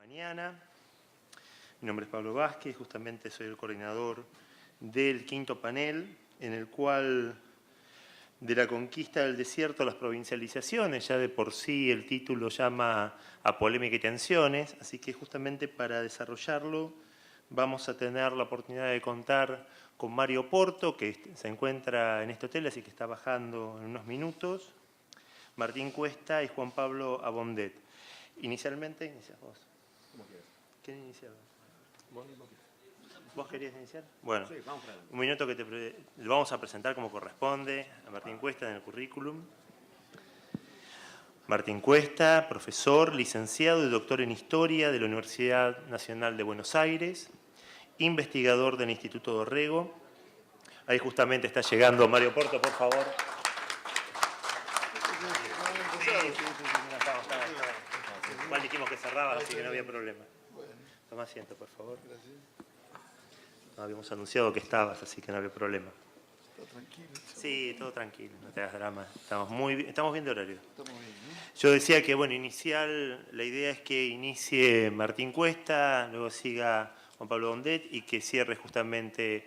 mañana. Mi nombre es Pablo Vázquez, justamente soy el coordinador del quinto panel, en el cual de la conquista del desierto a las provincializaciones, ya de por sí el título llama a polémica y tensiones, así que justamente para desarrollarlo vamos a tener la oportunidad de contar con Mario Porto, que se encuentra en este hotel, así que está bajando en unos minutos, Martín Cuesta y Juan Pablo Abondet. Inicialmente, inicias vos. ¿Cómo quieres? ¿Quién inicia? ¿Vos? ¿Vos querías iniciar? Bueno, sí, vamos para un minuto que lo vamos a presentar como corresponde a Martín Cuesta en el currículum. Martín Cuesta, profesor, licenciado y doctor en Historia de la Universidad Nacional de Buenos Aires, investigador del Instituto Dorrego. Ahí justamente está llegando Mario Porto, por favor. Igual dijimos que cerraba, así que no había problema. Toma asiento, por favor. Gracias. No habíamos anunciado que estabas, así que no había problema. ¿Está tranquilo? Sí, todo tranquilo, no te hagas drama. Estamos bien de horario. Estamos bien, ¿no? Yo decía que, bueno, la idea es que inicie Martín Cuesta, luego siga Juan Pablo Bondet y que cierre justamente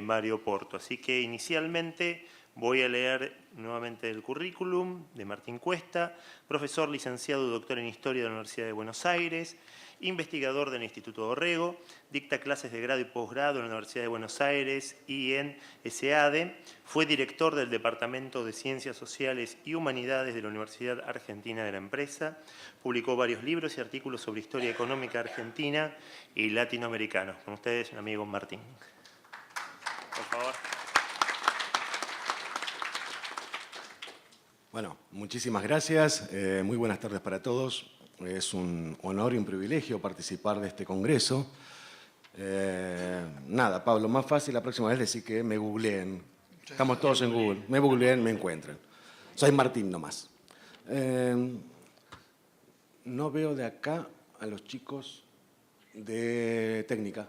Mario Porto. Así que inicialmente voy a leer nuevamente el currículum de Martín Cuesta, profesor, licenciado y doctor en Historia de la Universidad de Buenos Aires, investigador del Instituto Dorrego, dicta clases de grado y posgrado en la Universidad de Buenos Aires y en SEADE, fue director del Departamento de Ciencias Sociales y Humanidades de la Universidad Argentina de la Empresa, publicó varios libros y artículos sobre historia económica argentina y latinoamericana. Con ustedes, un amigo Martín. Por favor. Bueno, muchísimas gracias. Muy buenas tardes para todos. Es un honor y un privilegio participar de este congreso. Nada, Pablo, más fácil la próxima vez decir que me googleen. Estamos todos en Google. Me googleen, me encuentran. Soy Martín nomás. No veo de acá a los chicos de técnica.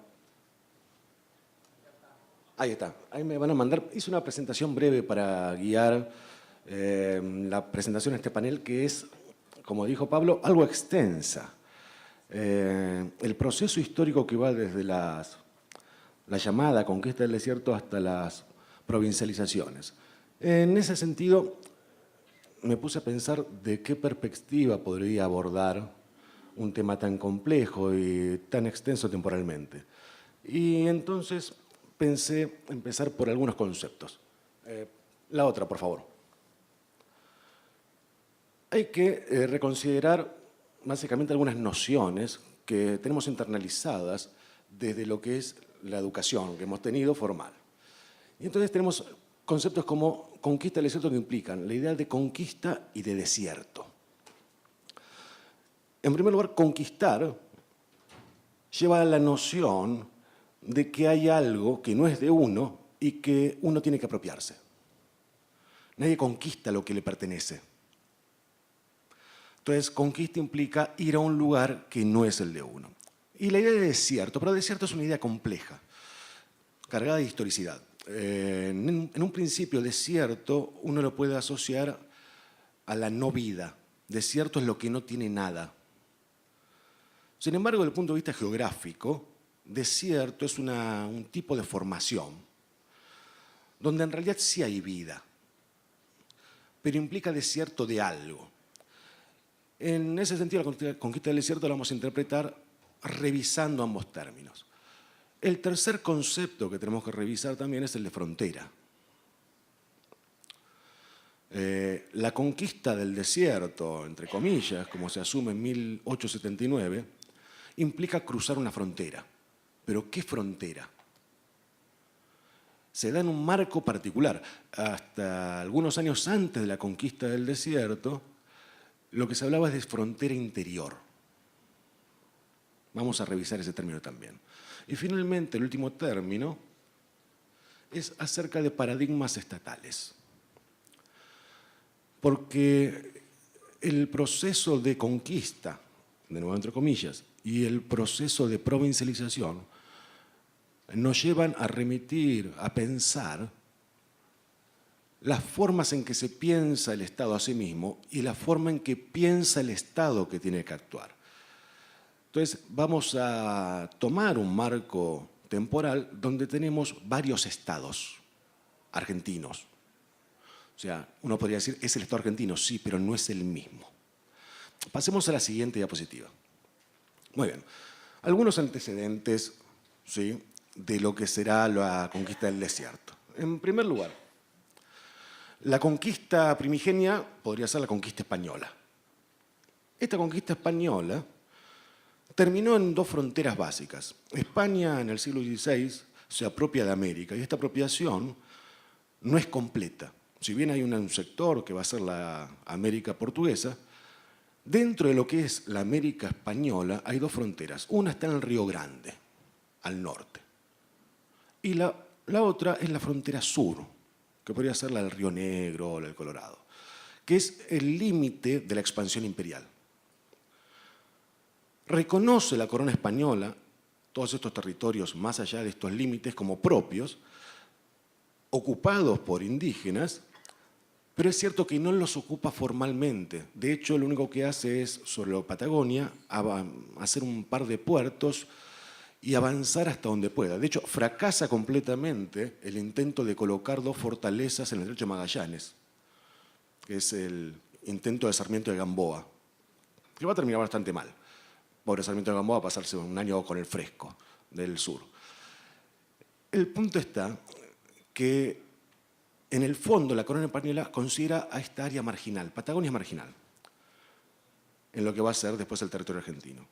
Ahí está. Ahí me van a mandar. Hice una presentación breve para guiar la presentación de este panel, que es, como dijo Pablo, algo extensa. El proceso histórico que va desde la llamada conquista del desierto hasta las provincializaciones. En ese sentido, me puse a pensar de qué perspectiva podría abordar un tema tan complejo y tan extenso temporalmente. Y entonces pensé empezar por algunos conceptos. La otra, por favor. Hay que reconsiderar básicamente algunas nociones que tenemos internalizadas desde lo que es la educación que hemos tenido formal. Y entonces tenemos conceptos como conquista del desierto que implican la idea de conquista y de desierto. En primer lugar, conquistar lleva a la noción de que hay algo que no es de uno y que uno tiene que apropiarse. Nadie conquista lo que le pertenece. Entonces, conquista implica ir a un lugar que no es el de uno. Y la idea de desierto, pero desierto es una idea compleja, cargada de historicidad. En un principio, desierto uno lo puede asociar a la no vida. Desierto es lo que no tiene nada. Sin embargo, desde el punto de vista geográfico, desierto es un tipo de formación donde en realidad sí hay vida, pero implica desierto de algo. En ese sentido, la conquista del desierto la vamos a interpretar revisando ambos términos. El tercer concepto que tenemos que revisar también es el de frontera. La conquista del desierto, entre comillas, como se asume en 1879, implica cruzar una frontera. ¿Pero qué frontera? Se da en un marco particular. Hasta algunos años antes de la conquista del desierto, lo que se hablaba es de frontera interior. Vamos a revisar ese término también. Y finalmente, el último término es acerca de paradigmas estatales. Porque el proceso de conquista, de nuevo entre comillas, y el proceso de provincialización nos llevan a remitir, a pensar las formas en que se piensa el Estado a sí mismo y la forma en que piensa el Estado que tiene que actuar. Entonces, vamos a tomar un marco temporal donde tenemos varios estados argentinos. O sea, uno podría decir, es el estado argentino, sí, pero no es el mismo. Pasemos a la siguiente diapositiva. Muy bien. Algunos antecedentes, ¿sí?, de lo que será la conquista del desierto. En primer lugar, la conquista primigenia podría ser la conquista española. Esta conquista española terminó en dos fronteras básicas. España en el siglo XVI se apropia de América y esta apropiación no es completa. Si bien hay un sector que va a ser la América portuguesa, dentro de lo que es la América española hay dos fronteras. Una está en el Río Grande, al norte, y la otra es la frontera sur, que podría ser la del Río Negro o la del Colorado, que es el límite de la expansión imperial. Reconoce la corona española todos estos territorios más allá de estos límites como propios, ocupados por indígenas, pero es cierto que no los ocupa formalmente. De hecho, lo único que hace es, sobre la Patagonia, hacer un par de puertos y avanzar hasta donde pueda. De hecho, fracasa completamente el intento de colocar dos fortalezas en el Estrecho de Magallanes, que es el intento de Sarmiento de Gamboa, que va a terminar bastante mal. Pobre Sarmiento de Gamboa va a pasarse un año con el fresco del sur. El punto está que, en el fondo, la corona española considera a esta área marginal. Patagonia es marginal, en lo que va a ser después el territorio argentino.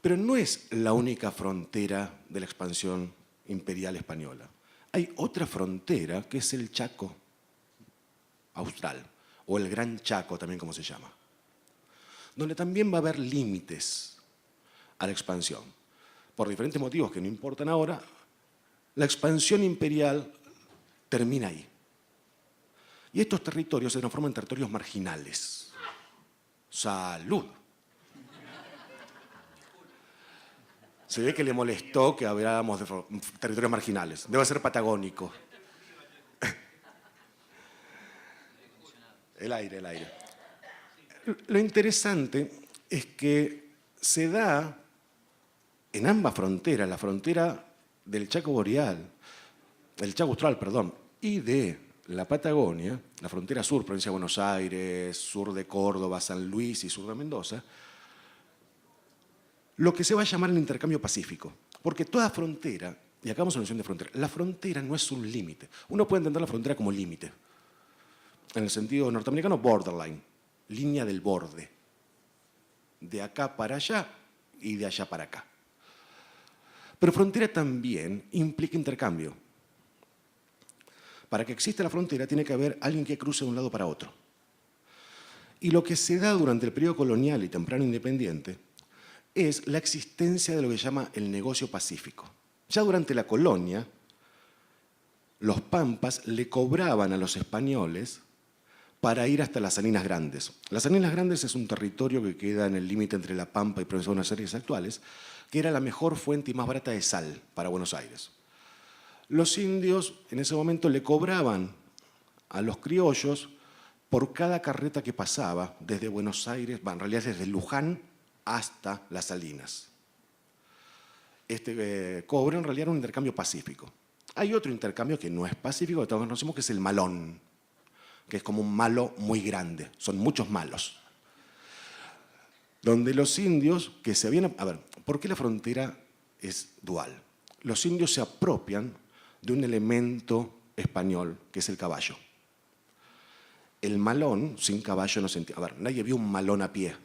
Pero no es la única frontera de la expansión imperial española. Hay otra frontera que es el Chaco Austral, o el Gran Chaco también como se llama, donde también va a haber límites a la expansión. Por diferentes motivos que no importan ahora, la expansión imperial termina ahí. Y estos territorios se transforman en territorios marginales. ¡Salud! Se ve que le molestó que habláramos de territorios marginales. Debe ser patagónico. El aire. Lo interesante es que se da en ambas fronteras, la frontera del Chaco Boreal, del Chaco Austral, perdón, y de la Patagonia, la frontera sur, provincia de Buenos Aires, sur de Córdoba, San Luis y sur de Mendoza, lo que se va a llamar el intercambio pacífico. Porque toda frontera, y acá vamos a la noción de frontera, la frontera no es un límite. Uno puede entender la frontera como límite. En el sentido norteamericano, borderline, línea del borde. De acá para allá y de allá para acá. Pero frontera también implica intercambio. Para que exista la frontera tiene que haber alguien que cruce de un lado para otro. Y lo que se da durante el periodo colonial y temprano independiente es la existencia de lo que se llama el negocio pacífico. Ya durante la colonia, los pampas le cobraban a los españoles para ir hasta las Salinas Grandes. Las Salinas Grandes es un territorio que queda en el límite entre La Pampa y Provincia de Buenos Aires actuales, que era la mejor fuente y más barata de sal para Buenos Aires. Los indios en ese momento le cobraban a los criollos por cada carreta que pasaba desde Buenos Aires, en realidad desde Luján hasta Las Salinas. Este cobro en realidad era un intercambio pacífico. Hay otro intercambio que no es pacífico, que todos conocemos, que es el malón, que es como un malo muy grande, son muchos malos. Donde los indios que se habían... A ver, ¿por qué la frontera es dual? Los indios se apropian de un elemento español, que es el caballo. El malón, sin caballo, no se entiende. A ver, nadie vio un malón a pie.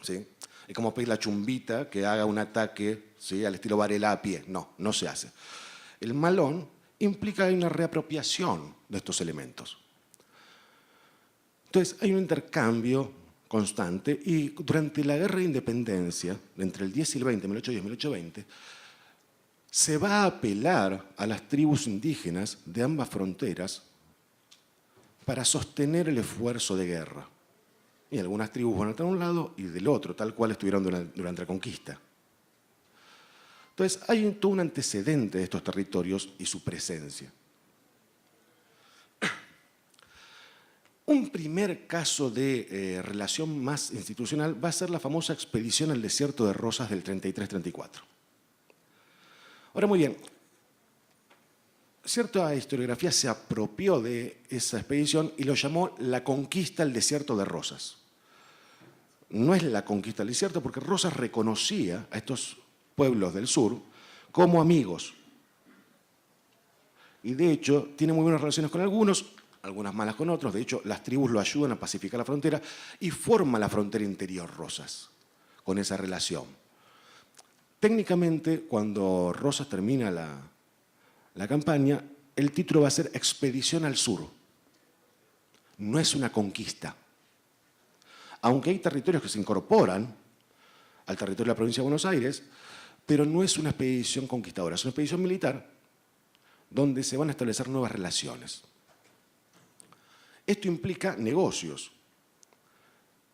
¿Sí? Es como pedir la chumbita que haga un ataque, ¿sí?, al estilo Varela a pie. No, no se hace. El malón implica una reapropiación de estos elementos. Entonces, hay un intercambio constante y durante la Guerra de Independencia, entre el 10 y el 20, 1810 y 1820, se va a apelar a las tribus indígenas de ambas fronteras para sostener el esfuerzo de guerra. Y algunas tribus van a estar de un lado y del otro, tal cual estuvieron durante la conquista. Entonces, hay todo un antecedente de estos territorios y su presencia. Un primer caso de relación más institucional va a ser la famosa expedición al desierto de Rosas del 33-34. Ahora, muy bien, cierta historiografía se apropió de esa expedición y lo llamó la conquista al desierto de Rosas. No es la conquista del desierto porque Rosas reconocía a estos pueblos del sur como amigos. Y de hecho tiene muy buenas relaciones con algunos, algunas malas con otros. De hecho, las tribus lo ayudan a pacificar la frontera y forma la frontera interior Rosas con esa relación. Técnicamente, cuando Rosas termina la campaña, el título va a ser Expedición al Sur. No es una conquista. Aunque hay territorios que se incorporan al territorio de la provincia de Buenos Aires, pero no es una expedición conquistadora, es una expedición militar donde se van a establecer nuevas relaciones. Esto implica negocios,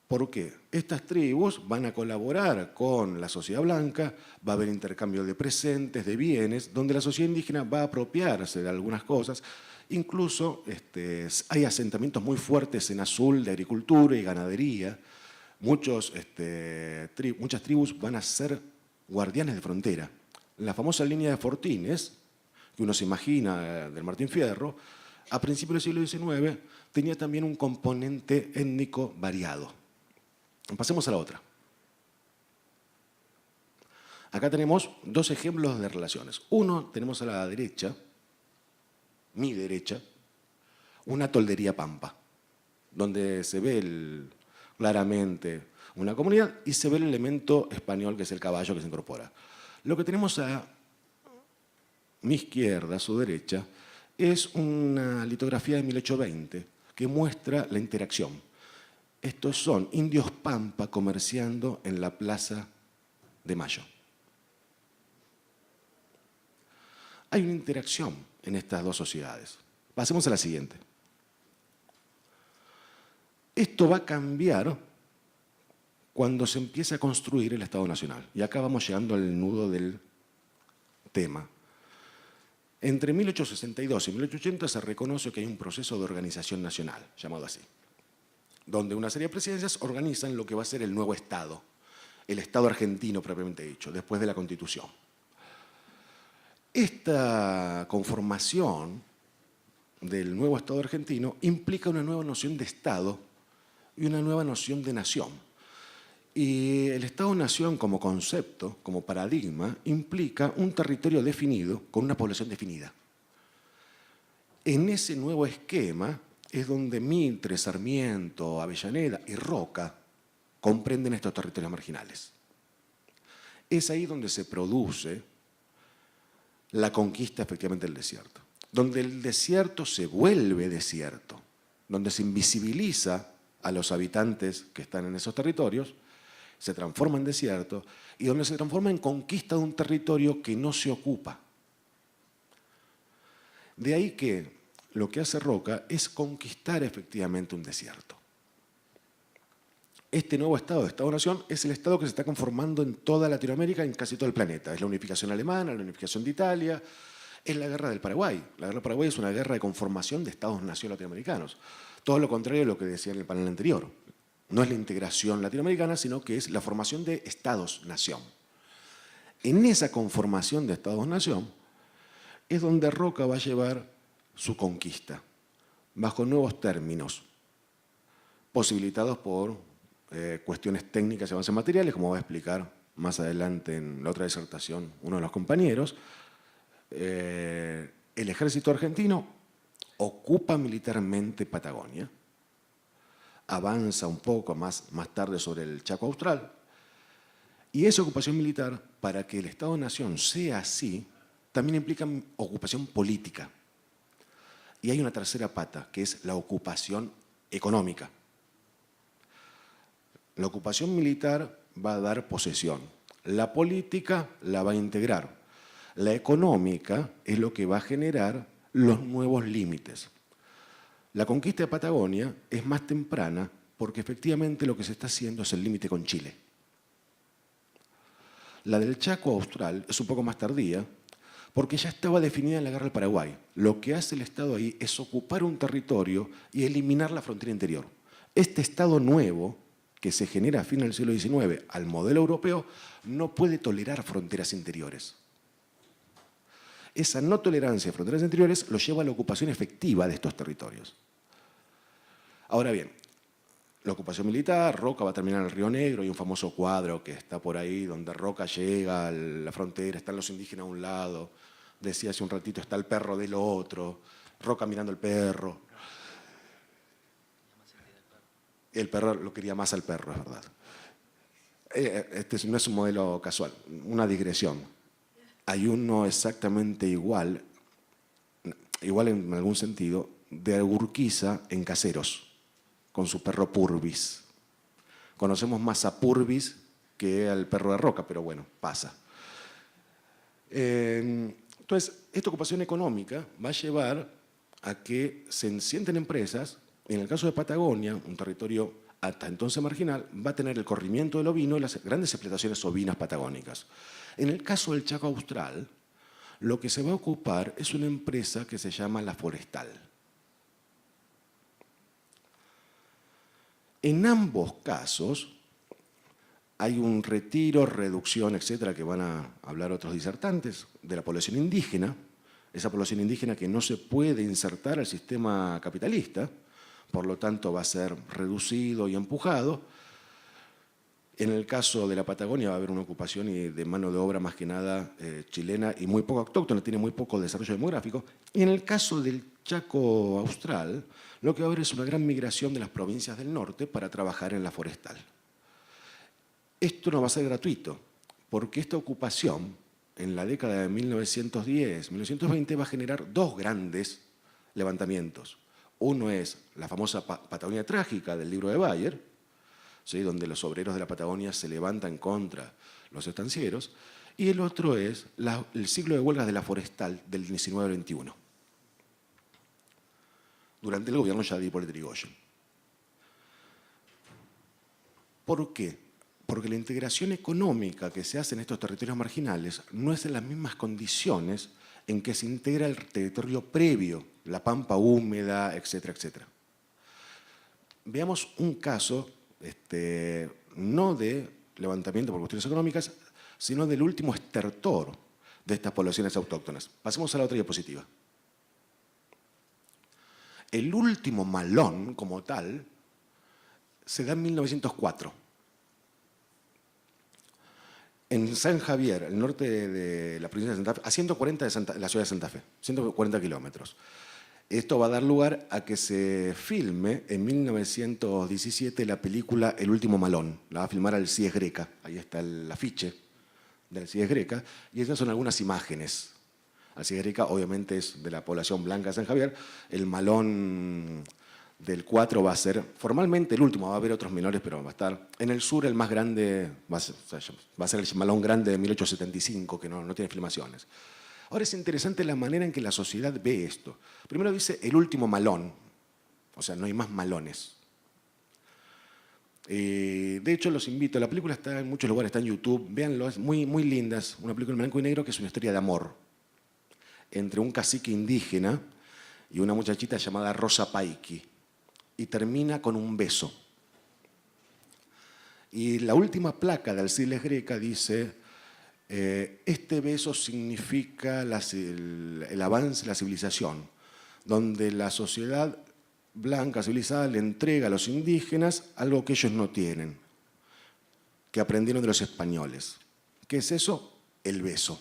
porque estas tribus van a colaborar con la sociedad blanca, va a haber intercambio de presentes, de bienes, donde la sociedad indígena va a apropiarse de algunas cosas. Incluso hay asentamientos muy fuertes en azul de agricultura y ganadería. Muchas tribus van a ser guardianes de frontera. La famosa línea de Fortines, que uno se imagina del Martín Fierro, a principios del siglo XIX tenía también un componente étnico variado. Pasemos a la otra. Acá tenemos dos ejemplos de relaciones. Uno, tenemos a la derecha, mi derecha, una toldería pampa, donde se ve claramente una comunidad y se ve el elemento español que es el caballo que se incorpora. Lo que tenemos a mi izquierda, a su derecha, es una litografía de 1820 que muestra la interacción. Estos son indios pampa comerciando en la Plaza de Mayo. Hay una interacción en estas dos sociedades. Pasemos a la siguiente. Esto va a cambiar cuando se empiece a construir el Estado Nacional. Y acá vamos llegando al nudo del tema. Entre 1862 y 1880 se reconoce que hay un proceso de organización nacional, llamado así, donde una serie de presidencias organizan lo que va a ser el nuevo Estado, el Estado argentino propiamente dicho, después de la Constitución. Esta conformación del nuevo Estado argentino implica una nueva noción de Estado y una nueva noción de nación. Y el Estado-nación como concepto, como paradigma, implica un territorio definido con una población definida. En ese nuevo esquema es donde Mitre, Sarmiento, Avellaneda y Roca comprenden estos territorios marginales. Es ahí donde se produce la conquista efectivamente del desierto, donde el desierto se vuelve desierto, donde se invisibiliza a los habitantes que están en esos territorios, se transforma en desierto y donde se transforma en conquista de un territorio que no se ocupa. De ahí que lo que hace Roca es conquistar efectivamente un desierto. Este nuevo Estado, Estado-Nación, es el Estado que se está conformando en toda Latinoamérica, en casi todo el planeta. Es la unificación alemana, la unificación de Italia, es la guerra del Paraguay. La guerra del Paraguay es una guerra de conformación de Estados-Nación latinoamericanos. Todo lo contrario de lo que decía en el panel anterior. No es la integración latinoamericana, sino que es la formación de Estados-Nación. En esa conformación de Estados-Nación es donde Roca va a llevar su conquista, bajo nuevos términos, posibilitados por cuestiones técnicas y avances materiales, como va a explicar más adelante en la otra disertación uno de los compañeros. El ejército argentino ocupa militarmente Patagonia, avanza un poco más tarde sobre el Chaco Austral, y esa ocupación militar, para que el Estado-Nación sea así, también implica ocupación política. Y hay una tercera pata, que es la ocupación económica. La ocupación militar va a dar posesión, la política la va a integrar, la económica es lo que va a generar los nuevos límites. La conquista de Patagonia es más temprana porque efectivamente lo que se está haciendo es el límite con Chile. La del Chaco Austral es un poco más tardía porque ya estaba definida en la Guerra del Paraguay. Lo que hace el Estado ahí es ocupar un territorio y eliminar la frontera interior. Este Estado nuevo, que se genera a fines del siglo XIX al modelo europeo, no puede tolerar fronteras interiores. Esa no tolerancia de fronteras interiores lo lleva a la ocupación efectiva de estos territorios. Ahora bien, la ocupación militar, Roca va a terminar en el Río Negro, hay un famoso cuadro que está por ahí donde Roca llega a la frontera, están los indígenas a un lado, decía hace un ratito, está el perro del otro, Roca mirando el perro. El perro lo quería más al perro, es verdad. Este no es un modelo casual, una digresión. Hay uno exactamente igual en algún sentido, de Urquiza en Caseros, con su perro Purvis. Conocemos más a Purvis que al perro de Roca, pero bueno, pasa. Entonces, esta ocupación económica va a llevar a que se encienten empresas. En el caso de Patagonia, un territorio hasta entonces marginal, va a tener el corrimiento del ovino y las grandes explotaciones ovinas patagónicas. En el caso del Chaco Austral, lo que se va a ocupar es una empresa que se llama La Forestal. En ambos casos hay un retiro, reducción, etcétera, que van a hablar otros disertantes, de la población indígena, esa población indígena que no se puede insertar al sistema capitalista, por lo tanto va a ser reducido y empujado. En el caso de la Patagonia va a haber una ocupación de mano de obra más que nada chilena y muy poco autóctona, tiene muy poco desarrollo demográfico. Y en el caso del Chaco Austral, lo que va a haber es una gran migración de las provincias del norte para trabajar en la forestal. Esto no va a ser gratuito, porque esta ocupación en la década de 1910-1920 va a generar dos grandes levantamientos. Uno es la famosa Patagonia Trágica del libro de Bayer, ¿sí?, donde los obreros de la Patagonia se levantan contra los estancieros, y el otro es el ciclo de huelgas de la forestal del 19 al 21, durante el gobierno ya de Hipólito Yrigoyen. ¿Por qué? Porque la integración económica que se hace en estos territorios marginales no es en las mismas condiciones en que se integra el territorio previo, la pampa húmeda, etcétera, etcétera. Veamos un caso, no de levantamiento por cuestiones económicas, sino del último estertor de estas poblaciones autóctonas. Pasemos a la otra diapositiva. El último malón, como tal, se da en 1904. En San Javier, el norte de la provincia de Santa Fe, a 140 de la ciudad de Santa Fe, 140 kilómetros. Esto va a dar lugar a que se filme en 1917 la película El último malón. La va a filmar Alcides Greca. Ahí está el afiche de Alcides Greca. Y esas son algunas imágenes. Alcides Greca obviamente es de la población blanca de San Javier. El malón del 4 va a ser formalmente el último. Va a haber otros menores, pero va a estar en el sur el más grande. Va a ser el malón grande de 1875, que no tiene filmaciones. Ahora es interesante la manera en que la sociedad ve esto. Primero dice el último malón, o sea, no hay más malones. De hecho, los invito, la película está en muchos lugares, está en YouTube, véanlo, es muy, muy linda, es una película en blanco y negro que es una historia de amor entre un cacique indígena y una muchachita llamada Rosa Paiki, y termina con un beso. Y la última placa de Alcides Greca dice: este beso significa el avance de la civilización, donde la sociedad blanca civilizada le entrega a los indígenas algo que ellos no tienen, que aprendieron de los españoles. ¿Qué es eso? El beso.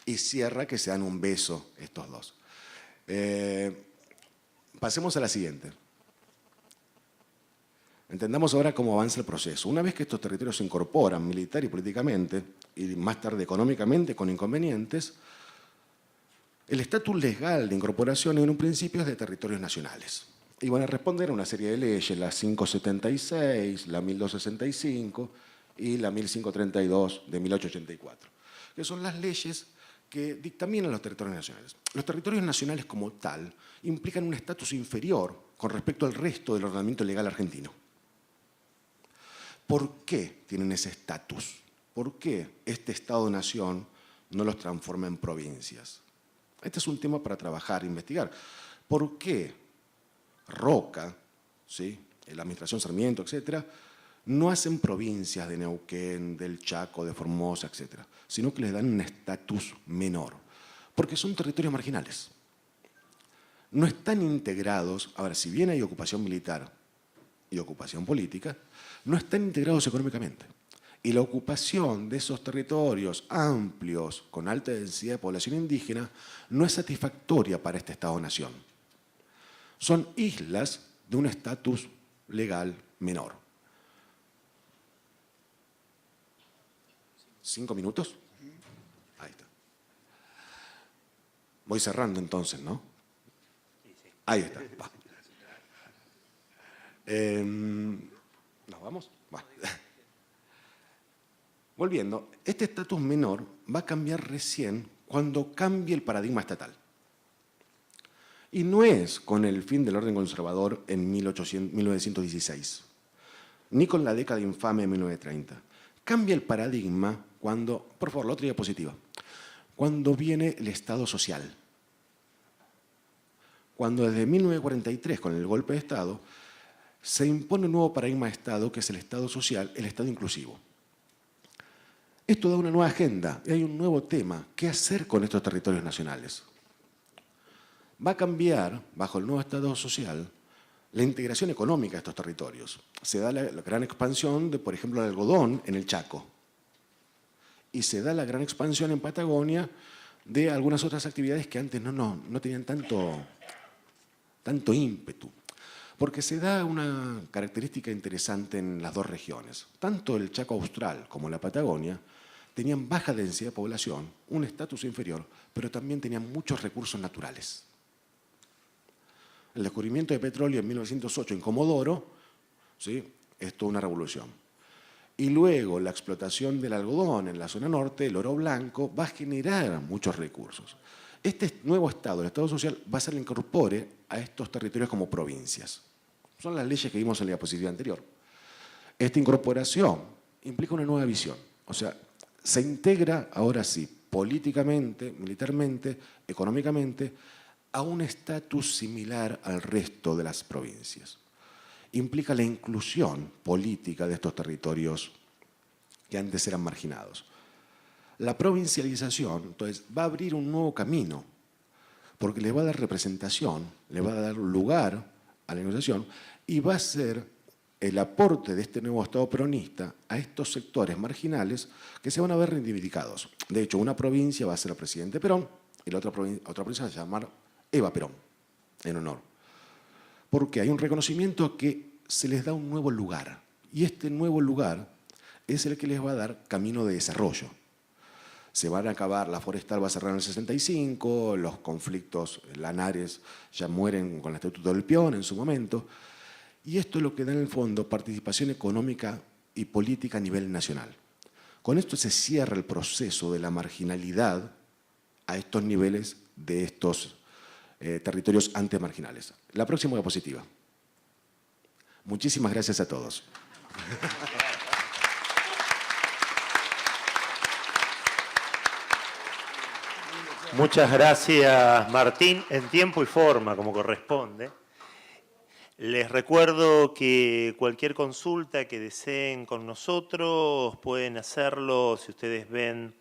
Y cierra que se dan un beso estos dos. Pasemos a la siguiente. Entendamos ahora cómo avanza el proceso. Una vez que estos territorios se incorporan militar y políticamente, y más tarde económicamente con inconvenientes, el estatus legal de incorporación en un principio es de territorios nacionales. Y van a responder a una serie de leyes, la 576, la 1265 y la 1532 de 1884, que son las leyes que dictaminan los territorios nacionales. Los territorios nacionales como tal implican un estatus inferior con respecto al resto del ordenamiento legal argentino. ¿Por qué tienen ese estatus? ¿Por qué este Estado-nación no los transforma en provincias. Este es un tema para trabajar, investigar. ¿Por qué Roca, ¿sí?, la administración Sarmiento, etcétera, no hacen provincias de Neuquén, del Chaco, de Formosa, etcétera, sino que les dan un estatus menor? Porque son territorios marginales. No están integrados, ahora, si bien hay ocupación militar y ocupación política, no están integrados económicamente. Y la ocupación de esos territorios amplios, con alta densidad de población indígena, no es satisfactoria para este Estado-nación. Son islas de un estatus legal menor. 5 minutos. Ahí está. Voy cerrando entonces, ¿no? Ahí está. Va. ¿Nos vamos? Va. Volviendo, este estatus menor va a cambiar recién cuando cambie el paradigma estatal. Y no es con el fin del orden conservador en 1916, ni con la década infame de 1930. Cambia el paradigma cuando, por favor, la otra diapositiva, cuando viene el Estado social. Cuando desde 1943, con el golpe de Estado, se impone un nuevo paradigma de Estado, que es el Estado social, el Estado inclusivo. Esto da una nueva agenda y hay un nuevo tema. ¿Qué hacer con estos territorios nacionales? Va a cambiar, bajo el nuevo Estado social, la integración económica de estos territorios. Se da la gran expansión de, por ejemplo, el algodón en el Chaco. Y se da la gran expansión en Patagonia de algunas otras actividades que antes no tenían tanto ímpetu. Porque se da una característica interesante en las dos regiones. Tanto el Chaco Austral como la Patagonia tenían baja densidad de población, un estatus inferior, pero también tenían muchos recursos naturales. El descubrimiento de petróleo en 1908 en Comodoro, ¿sí?, es toda una revolución. Y luego la explotación del algodón en la zona norte, el oro blanco, va a generar muchos recursos. Este nuevo Estado, el Estado social, va a ser el que incorpore a estos territorios como provincias. Son las leyes que vimos en la diapositiva anterior. Esta incorporación implica una nueva visión. O sea, se integra, ahora sí, políticamente, militarmente, económicamente, a un estatus similar al resto de las provincias. Implica la inclusión política de estos territorios que antes eran marginados. La provincialización, entonces, va a abrir un nuevo camino, porque le va a dar representación, le va a dar lugar a la negociación y va a ser el aporte de este nuevo Estado peronista a estos sectores marginales que se van a ver reivindicados. De hecho, una provincia va a ser el presidente Perón y la otra provincia va a llamar Eva Perón, en honor. Porque hay un reconocimiento que se les da un nuevo lugar. Y este nuevo lugar es el que les va a dar camino de desarrollo. Se van a acabar, la forestal va a cerrar en el 65, los conflictos lanares ya mueren con el Estatuto del Peón en su momento. Y esto es lo que da en el fondo participación económica y política a nivel nacional. Con esto se cierra el proceso de la marginalidad a estos niveles de estos territorios antes marginales. La próxima diapositiva. Muchísimas gracias a todos. Muchas gracias, Martín, en tiempo y forma, como corresponde. Les recuerdo que cualquier consulta que deseen con nosotros pueden hacerlo, si ustedes ven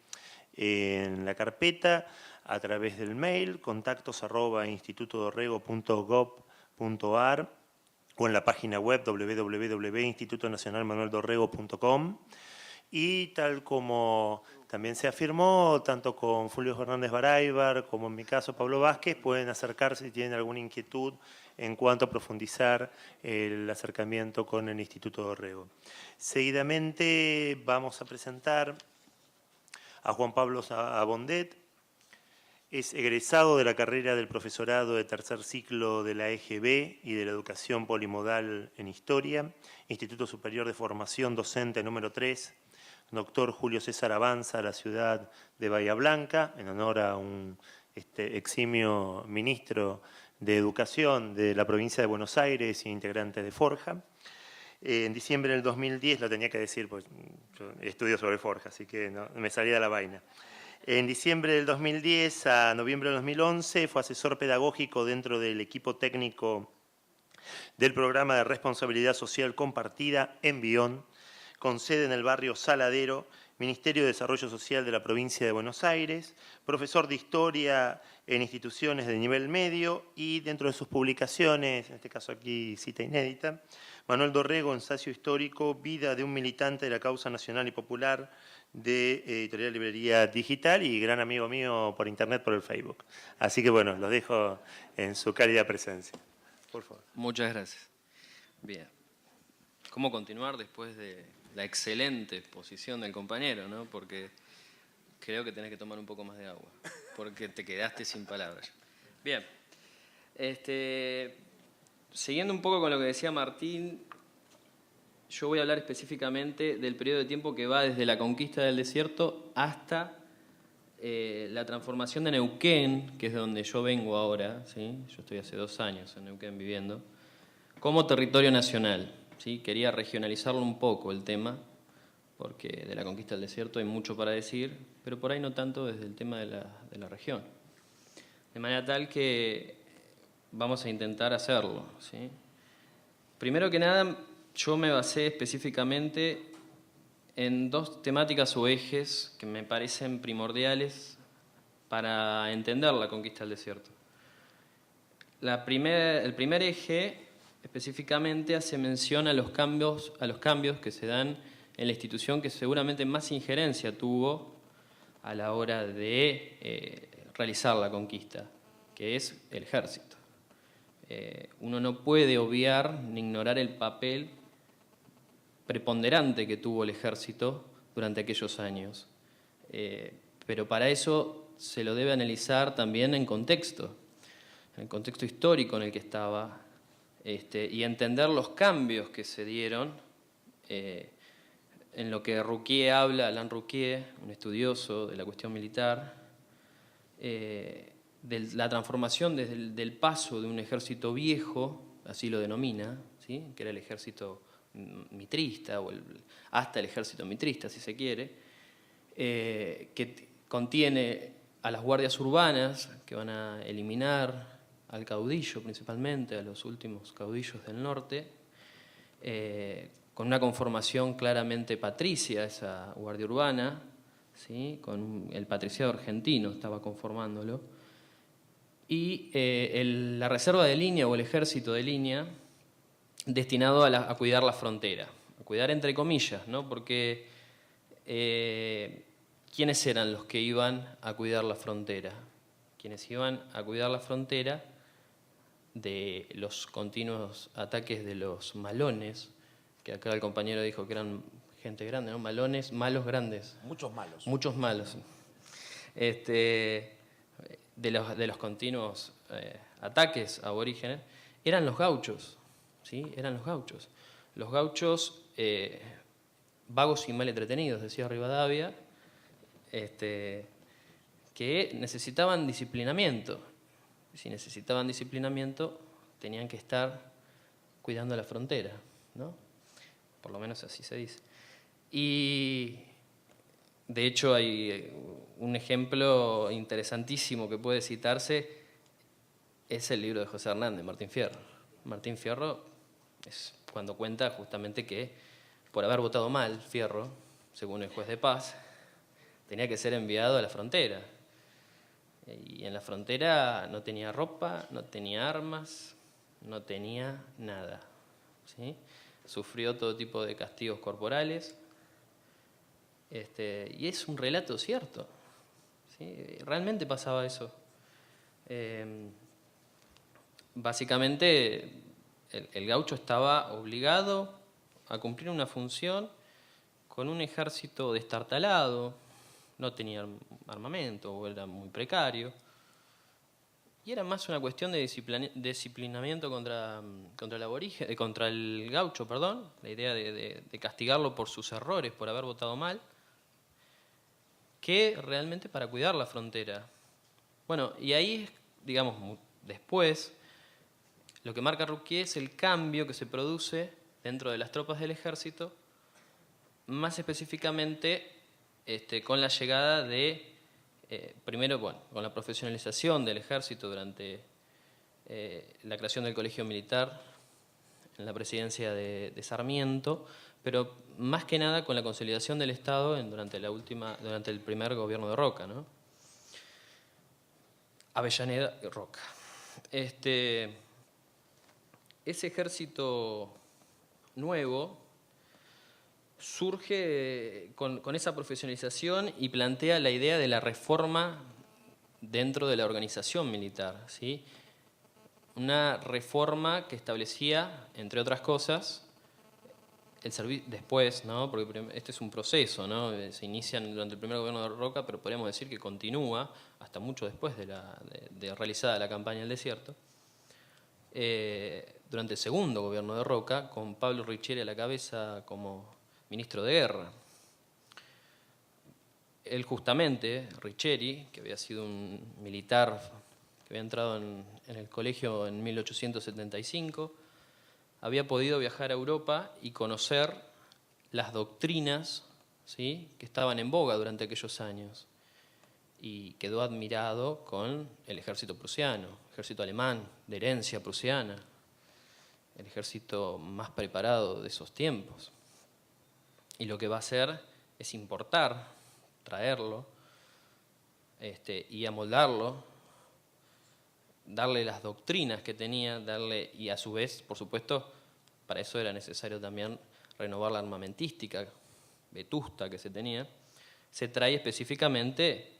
en la carpeta, a través del mail contactos@institutodorrego.gov.ar o en la página web www.institutonacionalmanueldorrego.com. Y tal como también se afirmó, tanto con Fulvio Fernández Baráibar como en mi caso Pablo Vázquez, pueden acercarse si tienen alguna inquietud en cuanto a profundizar el acercamiento con el Instituto Dorrego. Seguidamente vamos a presentar a Juan Pablo Abondet. Es egresado de la carrera del profesorado de tercer ciclo de la EGB y de la educación polimodal en Historia, Instituto Superior de Formación Docente número 3, doctor Julio César Avanza, la ciudad de Bahía Blanca, en honor a un eximio ministro de Educación de la provincia de Buenos Aires e integrante de Forja. En diciembre del 2010, lo tenía que decir, pues yo estudio sobre Forja, así que no, me salía de la vaina. En diciembre del 2010 a noviembre del 2011 fue asesor pedagógico dentro del equipo técnico del programa de responsabilidad social compartida Envión, con sede en el barrio Saladero, Ministerio de Desarrollo Social de la provincia de Buenos Aires, profesor de historia en instituciones de nivel medio y dentro de sus publicaciones, en este caso aquí cita inédita, Manuel Dorrego, ensayo histórico, vida de un militante de la causa nacional y popular, de Editorial Librería Digital y gran amigo mío por internet, por el Facebook. Así que bueno, los dejo en su cálida presencia. Por favor. Muchas gracias. Bien. ¿Cómo continuar después de la excelente exposición del compañero, ¿no? Porque creo que tenés que tomar un poco más de agua, porque te quedaste sin palabras. Bien. Siguiendo un poco con lo que decía Martín, yo voy a hablar específicamente del periodo de tiempo que va desde la conquista del desierto hasta la transformación de Neuquén, que es de donde yo vengo ahora, ¿sí? Yo estoy hace 2 años en Neuquén viviendo, como territorio nacional, ¿sí? Quería regionalizarlo un poco el tema, porque de la conquista del desierto hay mucho para decir, pero por ahí no tanto desde el tema de la región. De manera tal que vamos a intentar hacerlo, ¿sí? Primero que nada, yo me basé específicamente en 2 temáticas o ejes que me parecen primordiales para entender la conquista del desierto. El primer eje específicamente hace mención a los cambios que se dan en la institución que seguramente más injerencia tuvo a la hora de realizar la conquista, que es el ejército. Uno no puede obviar ni ignorar el papel preponderante que tuvo el ejército durante aquellos años. Pero para eso se lo debe analizar también en el contexto histórico en el que estaba, y entender los cambios que se dieron en lo que Alain Rouquier, un estudioso de la cuestión militar, de la transformación desde del paso de un ejército viejo, así lo denomina, ¿sí? Que era el ejército mitrista, o hasta el ejército mitrista, si se quiere, que contiene a las guardias urbanas, que van a eliminar al caudillo principalmente, a los últimos caudillos del norte, con una conformación claramente patricia, esa guardia urbana, ¿sí? Con el patriciado argentino estaba conformándolo, y la reserva de línea o el ejército de línea, destinado a cuidar la frontera, a cuidar entre comillas, ¿no? Porque ¿quiénes eran los que iban a cuidar la frontera? Quienes iban a cuidar la frontera de los continuos ataques de los malones, que acá el compañero dijo que eran gente grande, ¿no? Malones, malos grandes. Muchos malos. Muchos malos. De los continuos ataques aborígenes, eran los gauchos. ¿Sí? Eran los gauchos. Los gauchos vagos y mal entretenidos, decía Rivadavia, que necesitaban disciplinamiento. Si necesitaban disciplinamiento, tenían que estar cuidando la frontera, ¿no? Por lo menos así se dice. Y de hecho hay un ejemplo interesantísimo que puede citarse, es el libro de José Hernández, Martín Fierro. Martín Fierro es cuando cuenta justamente que por haber votado mal Fierro, según el juez de paz, tenía que ser enviado a la frontera. Y en la frontera no tenía ropa, no tenía armas, no tenía nada, ¿sí? Sufrió todo tipo de castigos corporales, y es un relato cierto, ¿sí? Realmente pasaba eso. Básicamente el gaucho estaba obligado a cumplir una función con un ejército destartalado, no tenía armamento o era muy precario, y era más una cuestión de disciplinamiento contra el gaucho, perdón, la idea de castigarlo por sus errores, por haber votado mal, que realmente para cuidar la frontera. Bueno, y ahí, digamos, después, lo que marca Rouquier es el cambio que se produce dentro de las tropas del ejército, más específicamente con la llegada de primero, bueno, con la profesionalización del ejército durante la creación del colegio militar en la presidencia de Sarmiento, pero más que nada con la consolidación del Estado durante el primer gobierno de Roca, ¿no? Avellaneda y Roca. Ese ejército nuevo surge con esa profesionalización y plantea la idea de la reforma dentro de la organización militar, ¿sí? Una reforma que establecía, entre otras cosas, el servicio después, ¿no? Porque este es un proceso, ¿no? Se inicia durante el primer gobierno de Roca, pero podríamos decir que continúa hasta mucho después de realizada la campaña del desierto. Durante el segundo gobierno de Roca, con Pablo Riccieri a la cabeza como ministro de Guerra. Él justamente, Riccieri, que había sido un militar que había entrado en el colegio en 1875, había podido viajar a Europa y conocer las doctrinas, ¿sí?, que estaban en boga durante aquellos años. Y quedó admirado con el ejército prusiano, ejército alemán, de herencia prusiana, el ejército más preparado de esos tiempos. Y lo que va a hacer es importar, traerlo y amoldarlo, darle las doctrinas que tenía, y a su vez, por supuesto, para eso era necesario también renovar la armamentística vetusta que se tenía. Se trae específicamente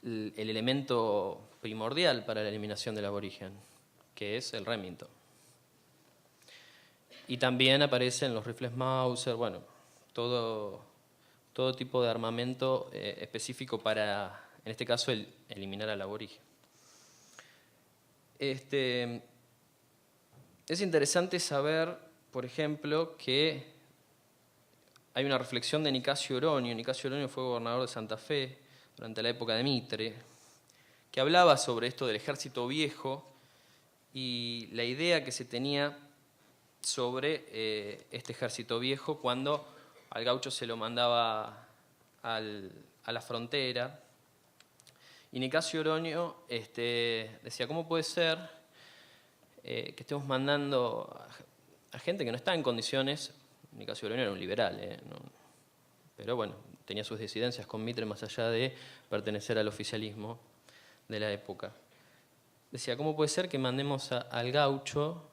el elemento primordial para la eliminación del aborigen, que es el Remington. Y también aparecen los rifles Mauser, bueno, todo tipo de armamento específico para, en este caso, eliminar al aborigen. Es interesante saber, por ejemplo, que hay una reflexión de Nicasio Oronio. Nicasio Oronio fue gobernador de Santa Fe durante la época de Mitre, que hablaba sobre esto del ejército viejo y la idea que se tenía sobre este ejército viejo cuando al gaucho se lo mandaba a la frontera. Y Nicasio Oronio decía, ¿cómo puede ser que estemos mandando a gente que no está en condiciones? Nicasio Oronio era un liberal, ¿no? Pero bueno, tenía sus disidencias con Mitre más allá de pertenecer al oficialismo de la época. Decía, ¿cómo puede ser que mandemos al gaucho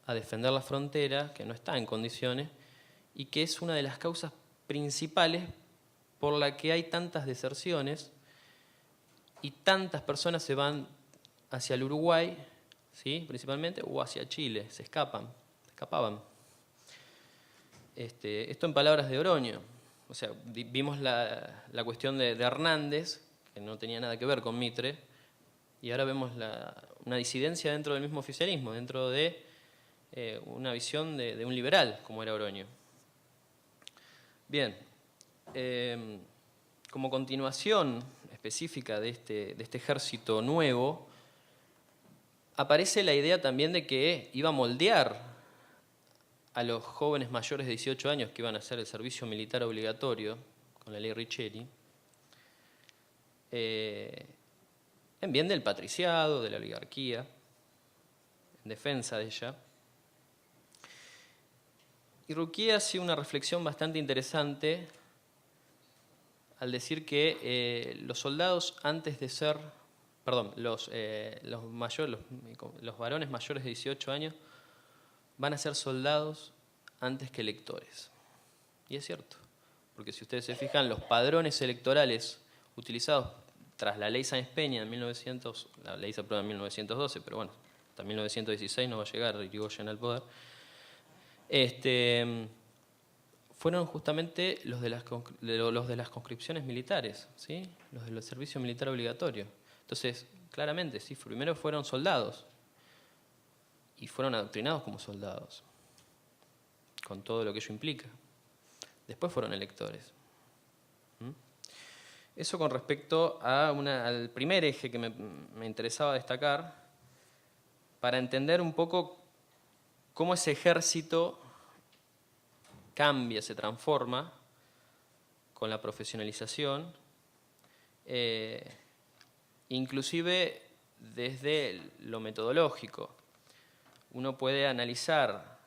a defender la frontera, que no está en condiciones, y que es una de las causas principales por la que hay tantas deserciones y tantas personas se van hacia el Uruguay, ¿sí?, principalmente, o hacia Chile, se escapaban. Esto en palabras de Oronio. O sea, vimos la cuestión de Hernández, que no tenía nada que ver con Mitre, y ahora vemos una disidencia dentro del mismo oficialismo, dentro de una visión de un liberal, como era Oronio. Bien, como continuación específica de este ejército nuevo, aparece la idea también de que iba a moldear a los jóvenes mayores de 18 años que iban a hacer el servicio militar obligatorio, con la ley Riccieri, en bien del patriciado, de la oligarquía, en defensa de ella. Y Ruquier hace una reflexión bastante interesante al decir que los soldados antes de ser, los varones mayores de 18 años van a ser soldados antes que electores. Y es cierto, porque si ustedes se fijan, los padrones electorales utilizados tras la ley Sáenz Peña la ley se aprueba en 1912, pero bueno, hasta 1916 no va a llegar Irigoyen al poder, fueron justamente los de las conscripciones militares, ¿sí?, los del servicio militar obligatorio. Entonces, claramente, sí, primero fueron soldados y fueron adoctrinados como soldados, con todo lo que ello implica. Después fueron electores. Eso con respecto al primer eje que me interesaba destacar, para entender un poco cómo ese ejército cambia, se transforma con la profesionalización Inclusive desde lo metodológico. Uno puede analizar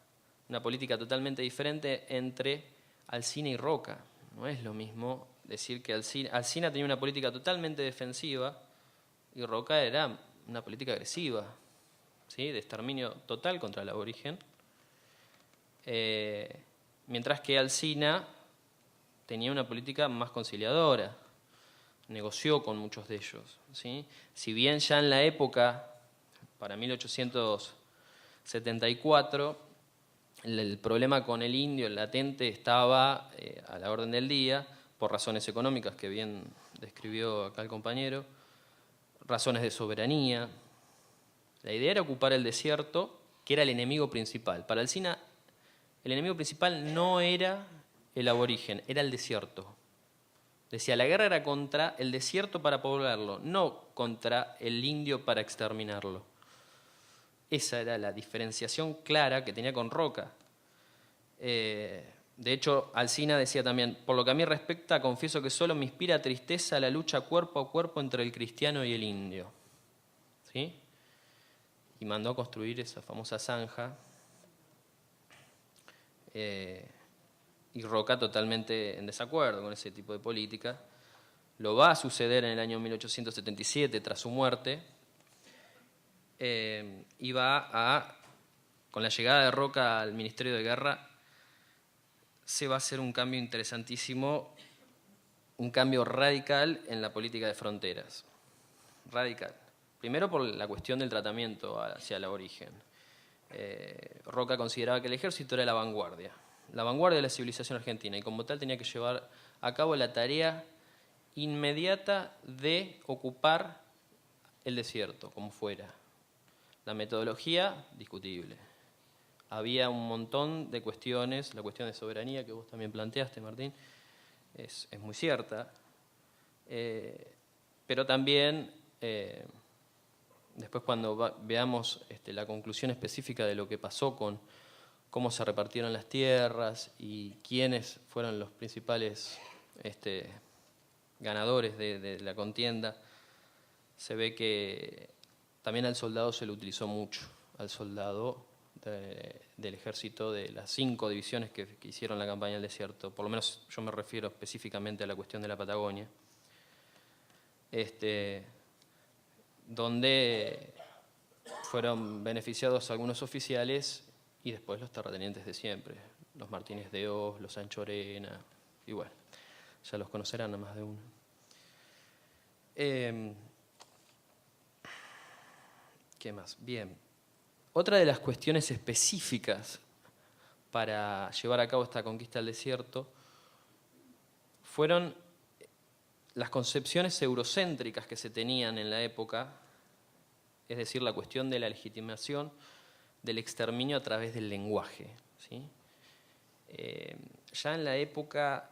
una política totalmente diferente entre Alsina y Roca. No es lo mismo decir que Alsina tenía una política totalmente defensiva y Roca era una política agresiva, ¿sí? De exterminio total contra el aborigen. Mientras que Alsina tenía una política más conciliadora, negoció con muchos de ellos, ¿sí? Si bien ya en la época, para 1874, el problema con el indio, el latente, estaba a la orden del día, por razones económicas que bien describió acá el compañero, razones de soberanía. La idea era ocupar el desierto, que era el enemigo principal. Para Alsina, el enemigo principal no era el aborigen, era el desierto. Decía, la guerra era contra el desierto para poblarlo, no contra el indio para exterminarlo. Esa era la diferenciación clara que tenía con Roca. De hecho, Alsina decía también, por lo que a mí respecta, confieso que solo me inspira tristeza la lucha cuerpo a cuerpo entre el cristiano y el indio. ¿Sí? Y mandó a construir esa famosa zanja. Y Roca totalmente en desacuerdo con ese tipo de política. Lo va a suceder en el año 1877, tras su muerte. Y con la llegada de Roca al Ministerio de Guerra, se va a hacer un cambio interesantísimo, un cambio radical en la política de fronteras. Radical. Primero por la cuestión del tratamiento hacia el aborigen. Roca consideraba que el ejército era la vanguardia de la civilización argentina, y como tal tenía que llevar a cabo la tarea inmediata de ocupar el desierto, como fuera. La metodología, discutible. Había un montón de cuestiones, la cuestión de soberanía que vos también planteaste, Martín, es muy cierta, pero también, después cuando veamos la conclusión específica de lo que pasó con cómo se repartieron las tierras y quiénes fueron los principales ganadores de la contienda, se ve que también al soldado se lo utilizó mucho, al soldado del ejército de las 5 divisiones que hicieron la campaña del desierto. Por lo menos yo me refiero específicamente a la cuestión de la Patagonia, donde fueron beneficiados algunos oficiales y después los terratenientes de siempre, los Martínez de Hoz, los Anchorena, y bueno, ya los conocerán a más de uno. ¿Qué más? Bien. Otra de las cuestiones específicas para llevar a cabo esta conquista del desierto fueron las concepciones eurocéntricas que se tenían en la época, es decir, la cuestión de la legitimación del exterminio a través del lenguaje, ¿sí? Ya en la época,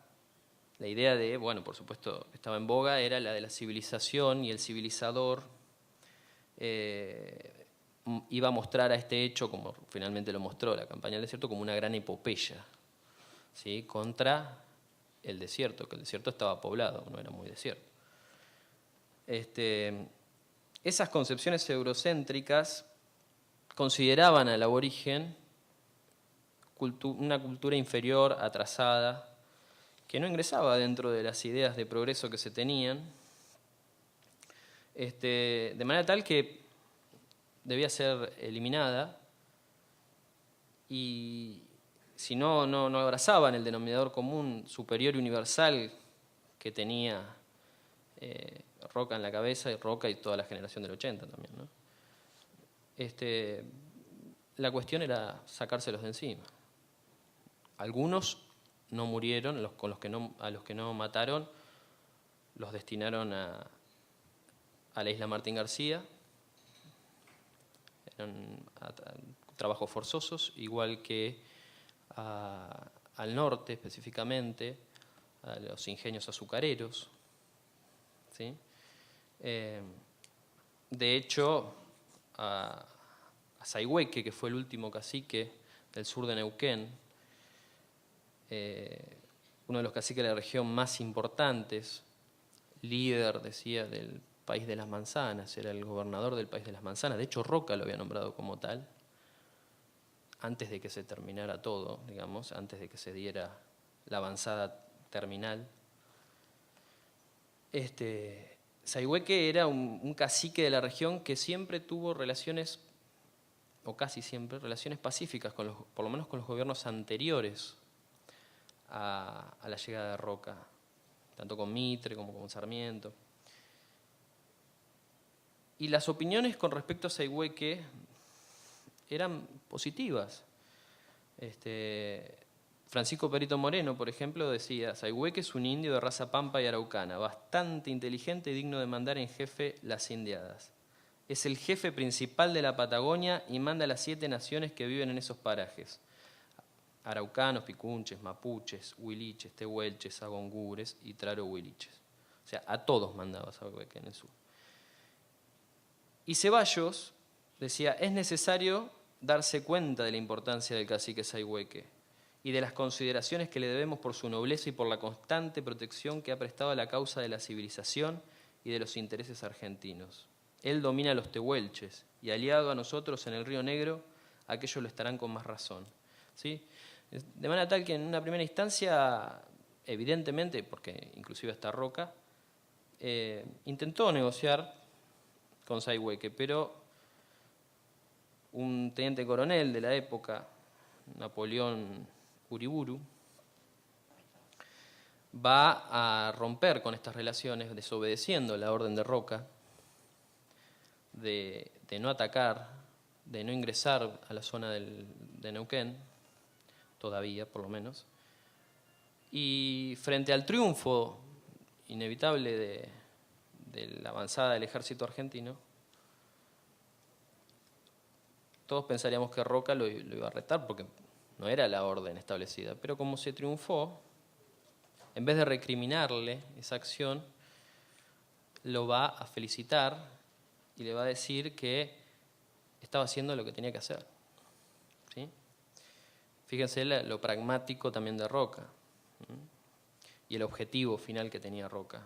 la idea de, bueno, por supuesto, estaba en boga, era la de la civilización, y el civilizador iba a mostrar a este hecho, como finalmente lo mostró la campaña del desierto, como una gran epopeya, ¿sí? Contra el desierto, que el desierto estaba poblado, no era muy desierto. Esas concepciones eurocéntricas consideraban al aborigen una cultura inferior, atrasada, que no ingresaba dentro de las ideas de progreso que se tenían, de manera tal que debía ser eliminada, y si no abrazaban el denominador común superior y universal que tenía Roca en la cabeza, y Roca y toda la generación del 80 también, ¿no? La cuestión era sacárselos de encima. Algunos no murieron, a los que no mataron los destinaron a la isla Martín García, eran trabajos forzosos, igual que al norte específicamente, a los ingenios azucareros, ¿sí? De hecho, a Sayhueque, que fue el último cacique del sur de Neuquén, uno de los caciques de la región más importantes, líder, decía, del país de las manzanas, era el gobernador del país de las manzanas. De hecho, Roca lo había nombrado como tal, antes de que se terminara todo, digamos, antes de que se diera la avanzada terminal. Sayhueque era un cacique de la región que siempre tuvo relaciones, o casi siempre, relaciones pacíficas, por lo menos con los gobiernos anteriores a la llegada de Roca, tanto con Mitre como con Sarmiento. Y las opiniones con respecto a Sayhueque eran positivas. Francisco Perito Moreno, por ejemplo, decía: Sayhueque es un indio de raza pampa y araucana, bastante inteligente y digno de mandar en jefe las indiadas. Es el jefe principal de la Patagonia y manda a las 7 naciones que viven en esos parajes: araucanos, picunches, mapuches, huiliches, tehuelches, agongures y traro-huiliches. O sea, a todos mandaba Sayhueque en el sur. Y Ceballos decía: es necesario darse cuenta de la importancia del cacique Sayhueque y de las consideraciones que le debemos por su nobleza y por la constante protección que ha prestado a la causa de la civilización y de los intereses argentinos. Él domina a los tehuelches y, aliado a nosotros en el Río Negro, aquellos lo estarán con más razón. ¿Sí? De manera tal que en una primera instancia, evidentemente, porque inclusive hasta Roca, intentó negociar con Sayhueque, pero un teniente coronel de la época, Napoleón Uriburu, va a romper con estas relaciones, desobedeciendo la orden de Roca de no atacar, de no ingresar a la zona de Neuquén, todavía por lo menos. Y frente al triunfo inevitable de la avanzada del ejército argentino, todos pensaríamos que Roca lo iba a retar porque no era la orden establecida. Pero como se triunfó, en vez de recriminarle esa acción, lo va a felicitar y le va a decir que estaba haciendo lo que tenía que hacer. ¿Sí? Fíjense lo pragmático también de Roca, y el objetivo final que tenía Roca.